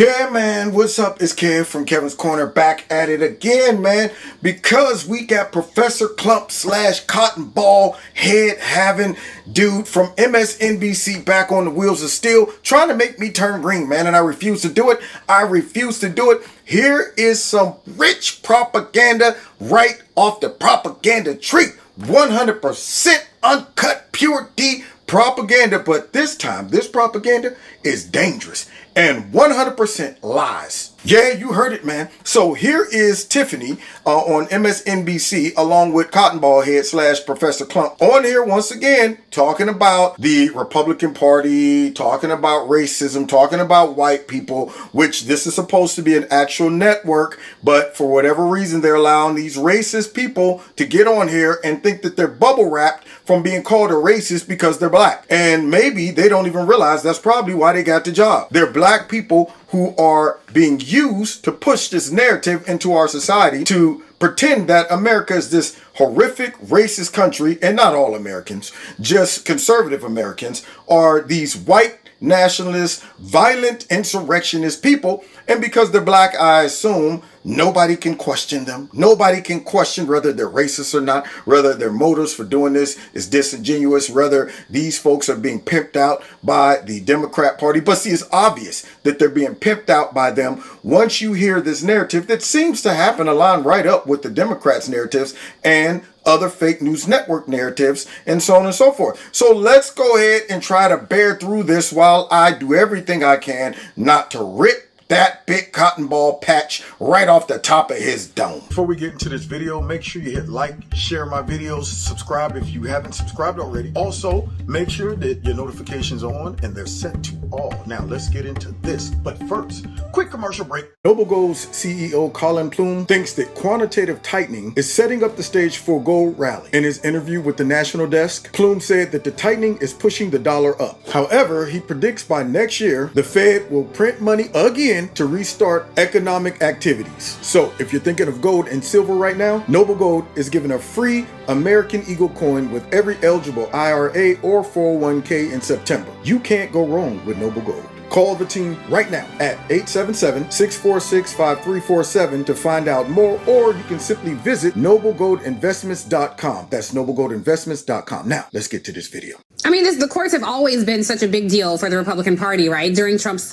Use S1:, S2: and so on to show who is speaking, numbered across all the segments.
S1: Yeah, man, what's up? It's Kev from Kevin's Corner back at it again, man, because we got Professor Clump slash Cotton Ball head having dude from MSNBC back on the wheels of steel trying to make me turn green, man, and I refuse to do it. I refuse to do it. Here is some rich propaganda right off the propaganda tree. 100% uncut, pure D propaganda, but this time, this propaganda is dangerous and 100% lies. Yeah, you heard it, man. So here is Tiffany on MSNBC along with Cotton Ball Head slash Professor Clump on here once again talking about the Republican Party, talking about racism, talking about white people, which this is supposed to be an actual network, but for whatever reason they're allowing these racist people to get on here and think that they're bubble wrapped from being called a racist because they're black. And maybe they don't even realize that's probably why they got the job. They're black people who are being used to push this narrative into our society to pretend that America is this horrific racist country, and not all Americans, just conservative Americans are these white nationalist, violent insurrectionist people, and because they're black, I assume nobody can question them. Nobody can question whether they're racist or not, whether their motives for doing this is disingenuous, whether these folks are being pimped out by the Democrat Party. But see, it's obvious that they're being pimped out by them once you hear this narrative that seems to happen to line right up with the Democrats' narratives and other fake news network narratives and so on and so forth. So let's go ahead and try to bear through this while I do everything I can not to rip that big cotton ball patch right off the top of his dome. Before we get into this video, make sure you hit like, share my videos, subscribe if you haven't subscribed already. Also, make sure that your notifications are on and they're set to all. Now, let's get into this. But first, quick commercial break. Noble Gold's CEO Colin Plume thinks that quantitative tightening is setting up the stage for a gold rally. In his interview with the National Desk, Plume said that the tightening is pushing the dollar up. However, he predicts by next year, the Fed will print money again to restart economic activities. So if you're thinking of gold and silver right now, Noble Gold is giving a free American Eagle coin with every eligible IRA or 401k in September. You can't go wrong with Noble Gold. Call the team right now at 877-646-5347 to find out more, or you can simply visit noblegoldinvestments.com. That's noblegoldinvestments.com. Now, let's get to this video.
S2: I mean, the courts have always been such a big deal for the Republican Party, right? During Trump's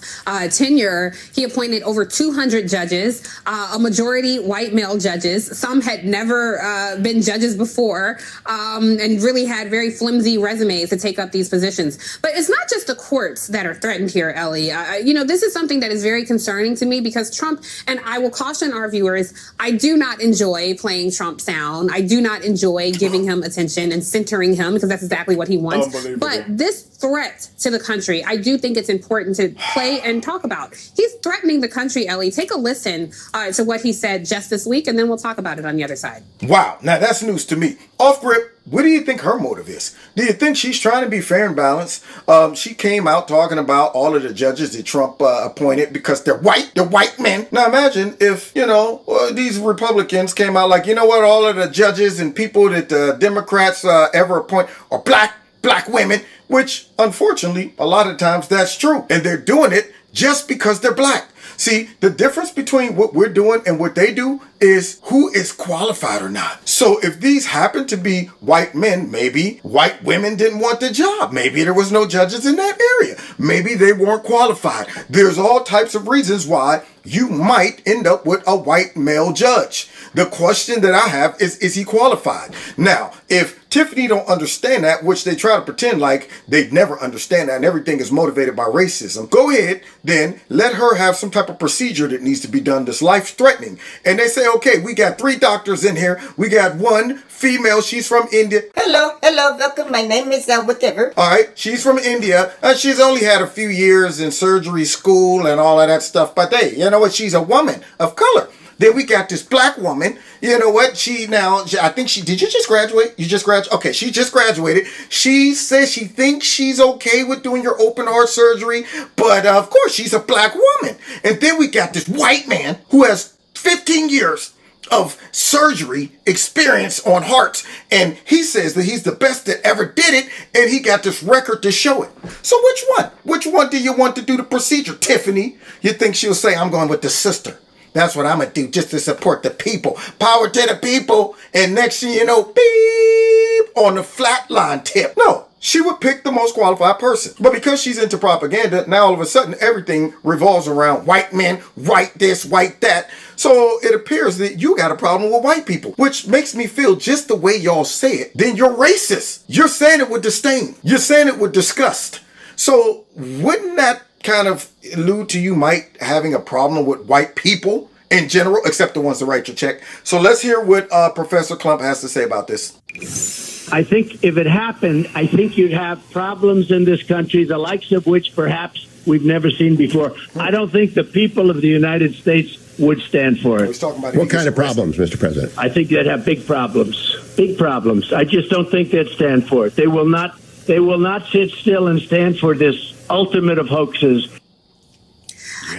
S2: tenure, he appointed over 200 judges, a majority white male judges. Some had never been judges before and really had very flimsy resumes to take up these positions. But it's not just the courts that are threatened here, Ellie. This is something that is very concerning to me because Trump, and I will caution our viewers, I do not enjoy playing Trump sound. I do not enjoy giving him attention and centering him because that's exactly what he wants. But this threat to the country, I do think it's important to play and talk about. He's threatening the country, Ellie. Take a listen to what he said just this week, and then we'll talk about it on the other side.
S1: Wow. Now, that's news to me. Off grip, what do you think her motive is? Do you think she's trying to be fair and balanced? She came out talking about all of the judges that Trump appointed because they're white men. Now, imagine if, these Republicans came out like, you know what, all of the judges and people that the Democrats ever appoint are black women, which unfortunately a lot of times that's true, and they're doing it just because they're black. See, the difference between what we're doing and what they do is who is qualified or not. So if these happen to be white men, maybe white women didn't want the job. Maybe there was no judges in that area. Maybe they weren't qualified. There's all types of reasons why you might end up with a white male judge. The question that I have is he qualified? Now, if Tiffany don't understand that, which they try to pretend like they'd never understand that and everything is motivated by racism, go ahead, then let her have some type of procedure that needs to be done that's life-threatening. And they say, okay, we got 3 doctors in here. We got one female. She's from India.
S3: Hello, welcome. My name is whatever.
S1: All right, she's from India. She's only had a few years in surgery school and all of that stuff. But hey, you know what? She's a woman of color. Then we got this black woman. You know what? I think did you just graduate? You just graduated? Okay, she just graduated. She says she thinks she's okay with doing your open heart surgery. But of course, she's a black woman. And then we got this white man who has 15 years of surgery experience on hearts, and he says that he's the best that ever did it, and he got this record to show it. So which one do you want to do the procedure, Tiffany? You think she'll say, I'm going with the sister? That's what I'm gonna do, just to support the people. Power to the people. And next thing you know, beep, on the flatline tip. No, she would pick the most qualified person. But because she's into propaganda, now all of a sudden everything revolves around white men, white this, white that. So it appears that you got a problem with white people, which makes me feel just the way y'all say it, then you're racist. You're saying it with disdain. You're saying it with disgust. So wouldn't that kind of allude to you might having a problem with white people in general, except the ones that write your check? So let's hear what Professor Klump has to say about this.
S4: I think if it happened, I think you'd have problems in this country, the likes of which perhaps we've never seen before. I don't think the people of the United States would stand for it.
S5: What kind of problems, Mr. President?
S4: I think they'd have big problems. Big problems. I just don't think they'd stand for it. They will not sit still and stand for this ultimate of hoaxes.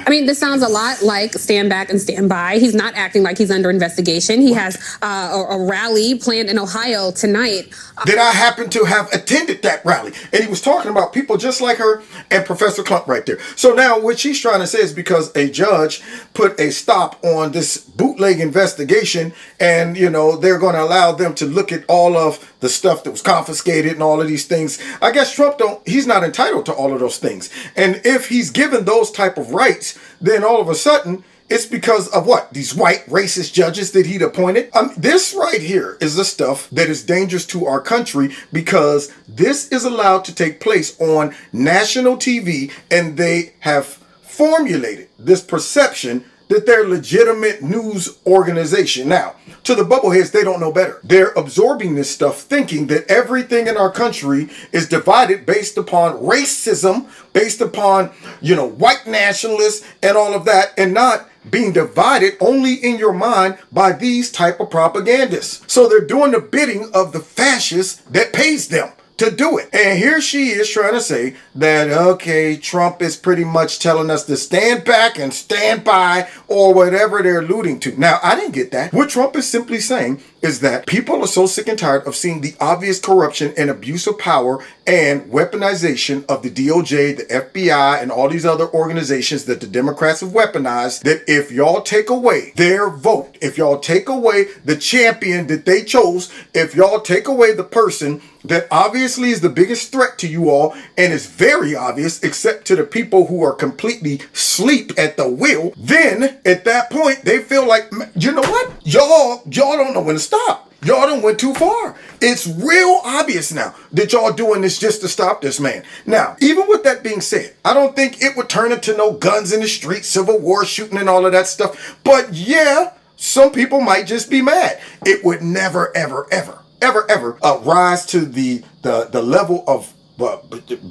S2: I mean, this sounds a lot like Stand Back and Stand By. He's not acting like he's under investigation. He has a rally planned in Ohio tonight.
S1: Did I happen to have attended that rally? And he was talking about people just like her and Professor Klump right there. So now what she's trying to say is because a judge put a stop on this bootleg investigation, and, you know, they're going to allow them to look at all of the stuff that was confiscated and all of these things. I guess Trump he's not entitled to all of those things. And if he's given those type of rights, then all of a sudden it's because of what? These white racist judges that he'd appointed. This right here is the stuff that is dangerous to our country, because this is allowed to take place on national TV, and they have formulated this perception that they're a legitimate news organization. Now, to the bubbleheads, they don't know better. They're absorbing this stuff, thinking that everything in our country is divided based upon racism, based upon, white nationalists and all of that, and not being divided only in your mind by these type of propagandists. So they're doing the bidding of the fascists that pays them to do it. And here she is trying to say that, okay, Trump is pretty much telling us to stand back and stand by, or whatever they're alluding to. Now, I didn't get that. What Trump is simply saying is that people are so sick and tired of seeing the obvious corruption and abuse of power and weaponization of the DOJ, the FBI, and all these other organizations that the Democrats have weaponized, that if y'all take away their vote, if y'all take away the champion that they chose, if y'all take away the person that obviously is the biggest threat to you all, and is very obvious except to the people who are completely asleep at the wheel, then at that point they feel like, you know what? Y'all don't know when to stop. Y'all done went too far. It's real obvious now that y'all doing this just to stop this man. Now, even with that being said, I don't think it would turn into no guns in the street, civil war shooting and all of that stuff. But yeah, some people might just be mad. It would never, ever, ever, ever, ever rise to the level of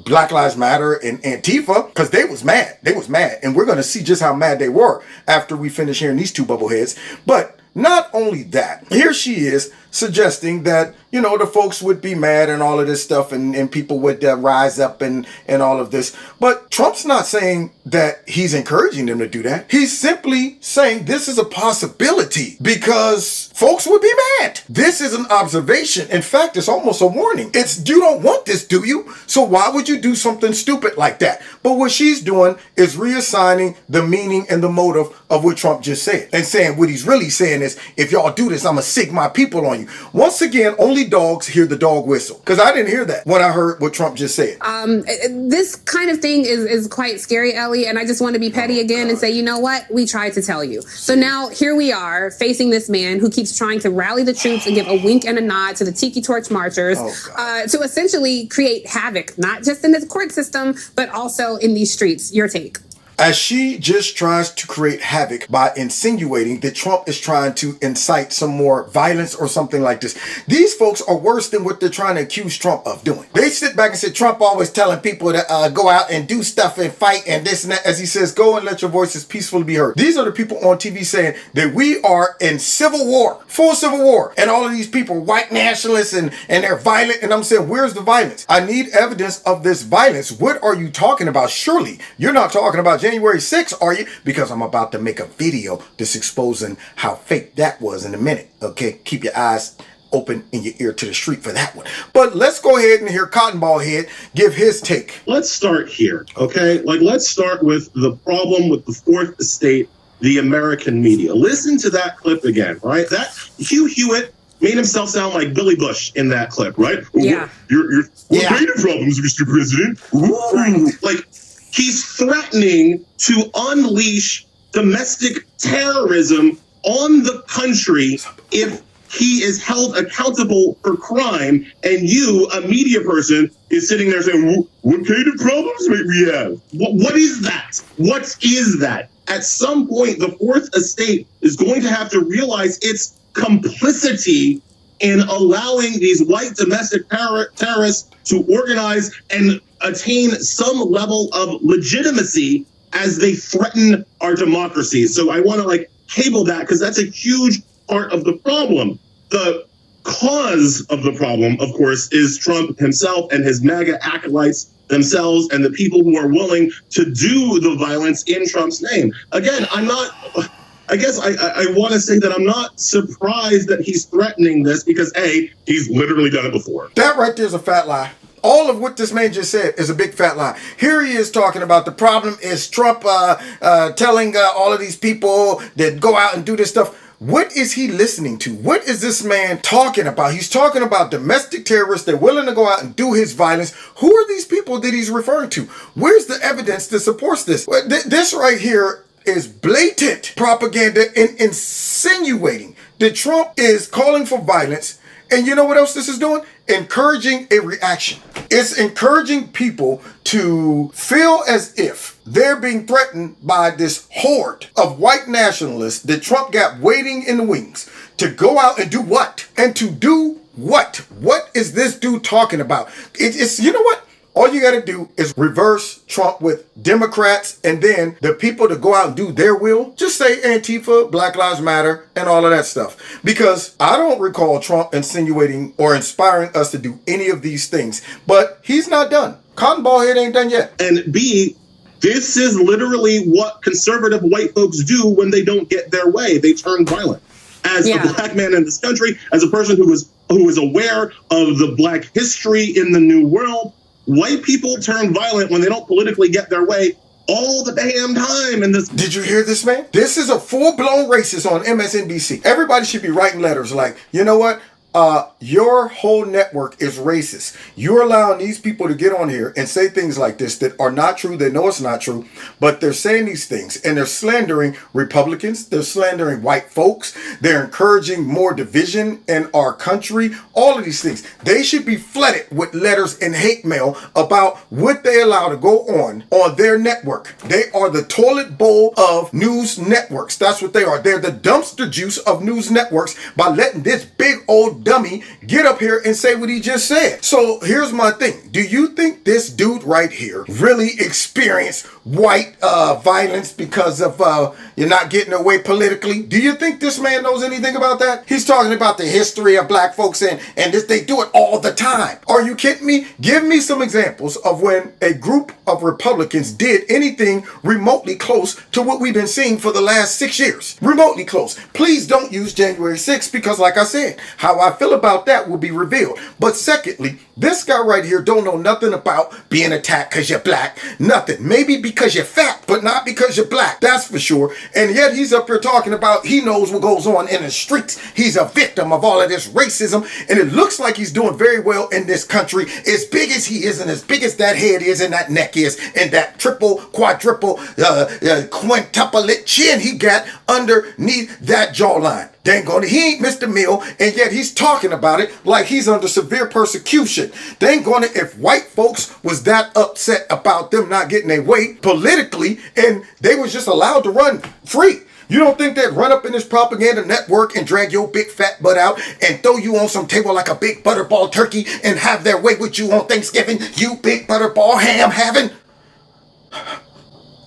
S1: Black Lives Matter and Antifa, because they was mad. They was mad. And we're going to see just how mad they were after we finish hearing these two bubbleheads. But not only that, here she is suggesting that, the folks would be mad and all of this stuff, and people would rise up and all of this. But Trump's not saying that he's encouraging them to do that. He's simply saying this is a possibility because folks would be mad. This is an observation. In fact, it's almost a warning. You don't want this, do you? So why would you do something stupid like that? But what she's doing is reassigning the meaning and the motive of what Trump just said, and saying what he's really saying is, if y'all do this, I'm going to sick my people on you. Once again, only dogs hear the dog whistle, because I didn't hear that when I heard what Trump just said.
S2: This kind of thing is quite scary, Ellie, and I just want to be petty again and say, you know what? We tried to tell you. So now here we are facing this man who keeps trying to rally the troops and give a wink and a nod to the Tiki Torch marchers to essentially create havoc, not just in the court system, but also in these streets. Your take?
S1: As she just tries to create havoc by insinuating that Trump is trying to incite some more violence or something like this. These folks are worse than what they're trying to accuse Trump of doing. They sit back and say, Trump always telling people to go out and do stuff and fight and this and that. As he says, go and let your voices peacefully be heard. These are the people on TV saying that we are in civil war, full civil war. And all of these people, white nationalists, and they're violent. And I'm saying, where's the violence? I need evidence of this violence. What are you talking about? Surely you're not talking about January 6th, are you? Because I'm about to make a video that's exposing how fake that was in a minute. Okay, keep your eyes open and your ear to the street for that one. But let's go ahead and hear Cotton Ball Head give his take.
S6: Let's start here, okay? Let's start with the problem with the Fourth Estate, the American media. Listen to that clip again, right? That Hugh Hewitt made himself sound like Billy Bush in that clip, right?
S2: Yeah.
S6: What kind of problems, Mr. President? Ooh. Like, he's threatening to unleash domestic terrorism on the country if he is held accountable for crime, and you, a media person, is sitting there saying, what kind of problems might we have? What is that? What is that? At some point, the Fourth Estate is going to have to realize its complicity in allowing these white domestic terrorists to organize and attain some level of legitimacy as they threaten our democracy. So I want to cable that, because that's a huge part of the problem. The cause of the problem, of course, is Trump himself and his MAGA acolytes themselves and the people who are willing to do the violence in Trump's name. Again, I want to say that I'm not surprised that he's threatening this because, A, he's literally done it before.
S1: That right there is a fat lie. All of what this man just said is a big fat lie. Here he is talking about the problem is Trump telling all of these people that go out and do this stuff. What is he listening to? What is this man talking about? He's talking about domestic terrorists. They're willing to go out and do his violence. Who are these people that he's referring to? Where's the evidence that supports this? This right here is blatant propaganda and insinuating that Trump is calling for violence. And you know what else this is doing? Encouraging a reaction. It's encouraging people to feel as if they're being threatened by this horde of white nationalists that Trump got waiting in the wings to go out and do what? And to do what? What is this dude talking about? It's you know what? All you got to do is reverse Trump with Democrats, and then the people that go out and do their will, just say Antifa, Black Lives Matter, and all of that stuff. Because I don't recall Trump insinuating or inspiring us to do any of these things. But he's not done. Cotton Ball Head ain't done yet.
S6: And B, this is literally what conservative white folks do when they don't get their way. They turn violent. As a black man in this country, as a person who is aware of the black history in the New World, white people turn violent when they don't politically get their way all the damn time. And this.
S1: Did you hear this, man? This is a full-blown racist on MSNBC. Everybody should be writing letters like, you know what? Your whole network is racist. You're allowing these people to get on here and say things like this that are not true. They know it's not true, but they're saying these things and they're slandering Republicans. They're slandering white folks. They're encouraging more division in our country. All of these things. They should be flooded with letters and hate mail about what they allow to go on their network. They are the toilet bowl of news networks. That's what they are. They're the dumpster juice of news networks by letting this big old dummy get up here and say what he just said. So here's my thing. Do you think this dude right here really experienced white violence because of you're not getting away politically? Do you think this man knows anything about that? He's talking about the history of black folks and this, they do it all the time. Are you kidding me? Give me some examples of when a group of Republicans did anything remotely close to what we've been seeing for the last 6 years. Remotely close. Please don't use January 6th because, like I said, how I feel about that will be revealed. But secondly, this guy right here don't know nothing about being attacked because you're black. Nothing. Maybe because you're fat, but not because you're black. That's for sure. And yet he's up here talking about he knows what goes on in the streets. He's a victim of all of this racism. And it looks like he's doing very well in this country. As big as he is and as big as that head is and that neck is and that triple, quadruple, quintuplet chin he got underneath that jawline. Dang on it, he ain't Mr. Mill, and yet he's talking about it like he's under severe persecution. Dang on it, if white folks was that upset about them not getting their way politically and they was just allowed to run free, you don't think they'd run up in this propaganda network and drag your big fat butt out and throw you on some table like a big butterball turkey and have their way with you on Thanksgiving, you big butterball ham having?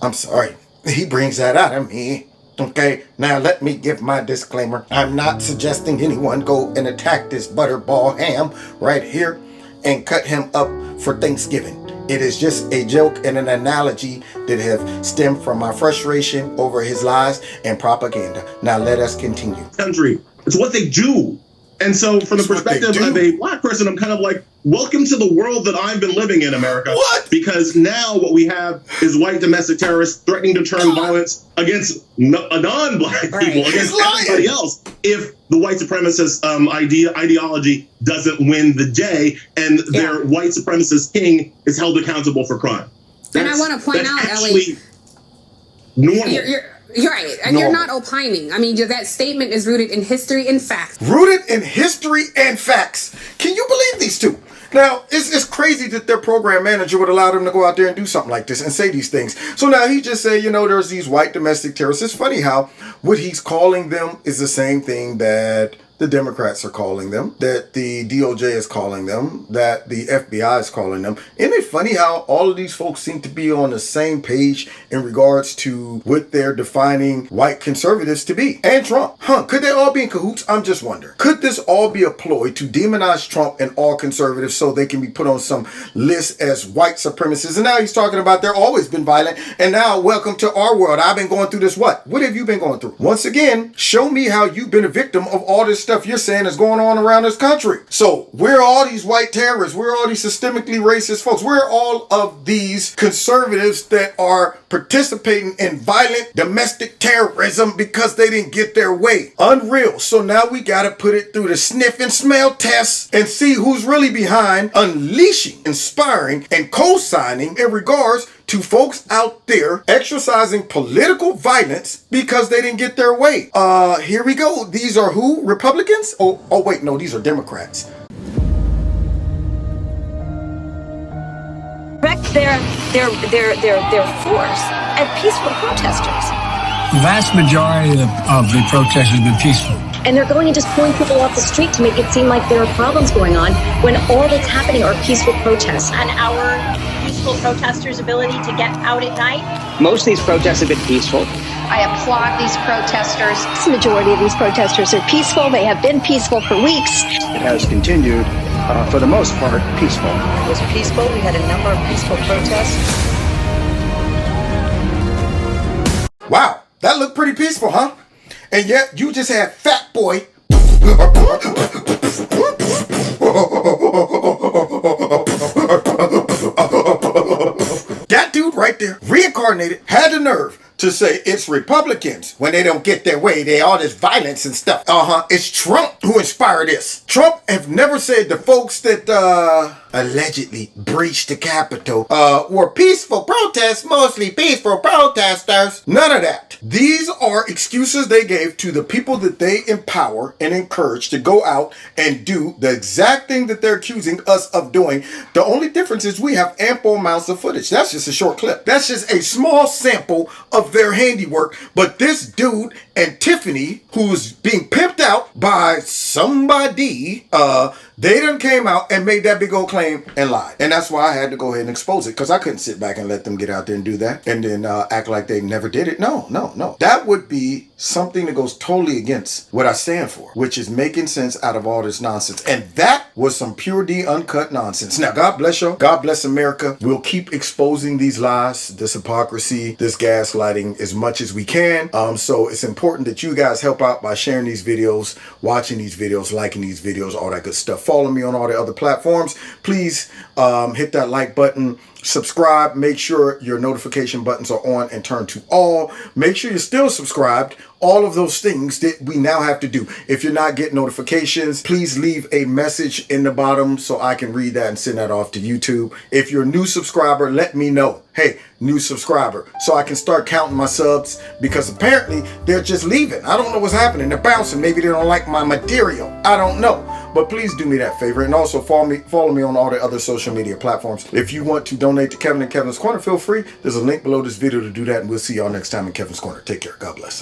S1: I'm sorry, he brings that out of me. Okay, now let me give my disclaimer. I'm not suggesting anyone go and attack this butterball ham right here and cut him up for Thanksgiving. It is just a joke and an analogy that have stemmed from my frustration over his lies and propaganda. Now let us continue.
S6: Country. It's what they do. And so from the perspective of a black person, I'm kind of like, welcome to the world that I've been living in, America.
S1: What?
S6: Because now what we have is white domestic terrorists threatening to turn violence against non-black people, against everybody else, if the white supremacist ideology doesn't win the day and their white supremacist king is held accountable for crime.
S2: And I want to point out,
S6: actually normal.
S2: You're right. And you're not opining. I mean, that statement is rooted in history and facts.
S1: Rooted in history and facts. Can you believe these two? Now, it's crazy that their program manager would allow them to go out there and do something like this and say these things. So now he just said, there's these white domestic terrorists. It's funny how what he's calling them is the same thing that the Democrats are calling them, that the DOJ is calling them, that the FBI is calling them. Isn't it funny how all of these folks seem to be on the same page in regards to what they're defining white conservatives to be? And Trump. Could they all be in cahoots? I'm just wondering. Could this all be a ploy to demonize Trump and all conservatives so they can be put on some list as white supremacists? And now he's talking about they're always been violent. And now, welcome to our world. I've been going through this. What have you been going through? Once again, show me how you've been a victim of all this stuff you're saying is going on around this country. So where are all these white terrorists? Where are all these systemically racist folks? Where are all of these conservatives that are participating in violent domestic terrorism because they didn't get their way? Unreal. So now we got to put it through the sniff and smell tests and see who's really behind unleashing, inspiring, and co-signing in regards to folks out there exercising political violence because they didn't get their way. Here we go. These are who? Republicans? Oh wait, no, these are Democrats.
S7: Direct their force at peaceful protesters.
S8: The vast majority of the protests has been peaceful.
S7: And they're going and just pulling people off the street to make it seem like there are problems going on when all that's happening are peaceful protests.
S9: On our peaceful protesters' ability to get out at night.
S10: Most of these protests have been peaceful.
S9: I applaud these protesters.
S7: The majority of these protesters are peaceful. They have been peaceful for weeks.
S10: It has continued, for the most part, peaceful.
S11: It was peaceful. We had a number of peaceful protests.
S1: Wow, that looked pretty peaceful, huh? And yet you just had Fat Boy that dude right there, reincarnated, had the nerve to say it's Republicans when they don't get their way. They all this violence and stuff. It's Trump who inspired this. Trump have never said the folks that allegedly breached the Capitol were peaceful protests, mostly peaceful protesters. None of that. These are excuses they gave to the people that they empower and encourage to go out and do the exact thing that they're accusing us of doing. The only difference is we have ample amounts of footage. That's just a short clip. That's just a small sample of their handiwork. But this dude and Tiffany, who's being pimped out by somebody, they done came out and made that big old claim and lied. And that's why I had to go ahead and expose it, because I couldn't sit back and let them get out there and do that and then act like they never did it. No. That would be something that goes totally against what I stand for, which is making sense out of all this nonsense. And that was some pure D uncut nonsense. Now, God bless y'all. God bless America. We'll keep exposing these lies, this hypocrisy, this gaslighting as much as we can. So it's important that you guys help out by sharing these videos, watching these videos, liking these videos, all that good stuff. Follow me on all the other platforms. Please hit that like button. Subscribe. Make sure your notification buttons are on and turned to all. Make sure you're still subscribed. All of those things that we now have to do. If you're not getting notifications, please leave a message in the bottom so I can read that and send that off to YouTube. If you're a new subscriber, let me know. Hey, new subscriber, so I can start counting my subs, because apparently they're just leaving. I don't know what's happening. They're bouncing. Maybe they don't like my material. I don't know. But please do me that favor, and also follow me on all the other social media platforms. If you want to donate to Kevin and Kevin's Corner, feel free. There's a link below this video to do that, and we'll see y'all next time in Kevin's Corner. Take care. God bless.